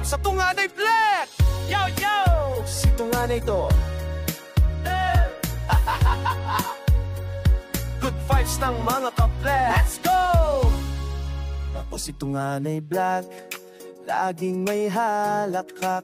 sa tunganay black. Yo, yo! Si tunganay to. Good vibes ng mga kaplek. Let's go! Ako si tunganay black, laging may halakhak.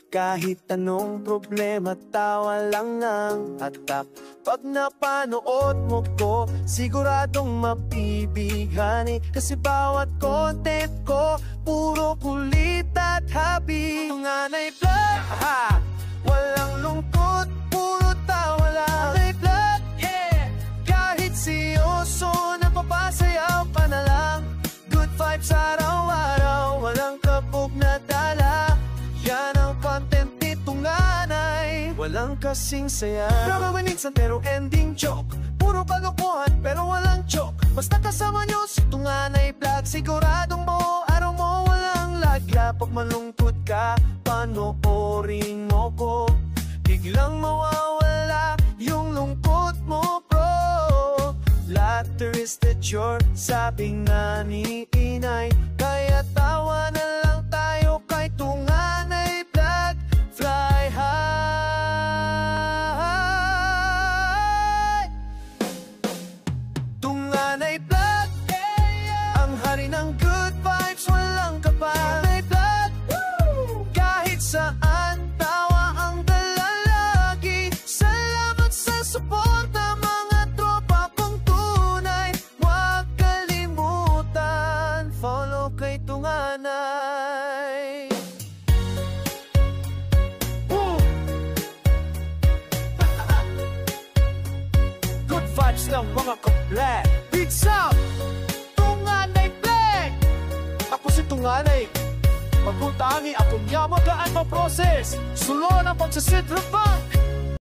Kahit anong problema, tawa lang ang hatak. Pag napanood mo ko, siguradong mabibighani. Kasi bawat content ko, puro kulit at happy. Tunganay black, ha! Walang lungkot, puro tawa lang. Tunganay black, yeah! Kahit seryoso, napapasayaw ka na lang. Good vibes araw-araw, walang kabog na dala. Yan ang content ni tunganay, walang kasing saya. Pero minsan pero ending joke, puro kalokohan pero walang joke. Basta kasama nyo si tunganay vlog, siguradong mo, araw mo walang lagla. Pag malungkot ka, panoorin mo ko, biglang mawawala yung lungkot mo bro. Laughter is the cure, sabi nga ni inay. Kaya tawa na lang tayo kay tunganay vlog. Fly high. Tunganay vlog, ang hari ng good vibes, walang kapal. Tunganay vlog, kahit saan, tawa ang dala lagi. Salamat sa suporta mga tropa kong tunay. Huwag kalimutan, follow kay tunganay. Good vibes ng mga kaplek. Big Sam, tunganay black. Ako si tunganay, magpuntangi akong yamagaan mo proses. Sulo ng pagsasit rabang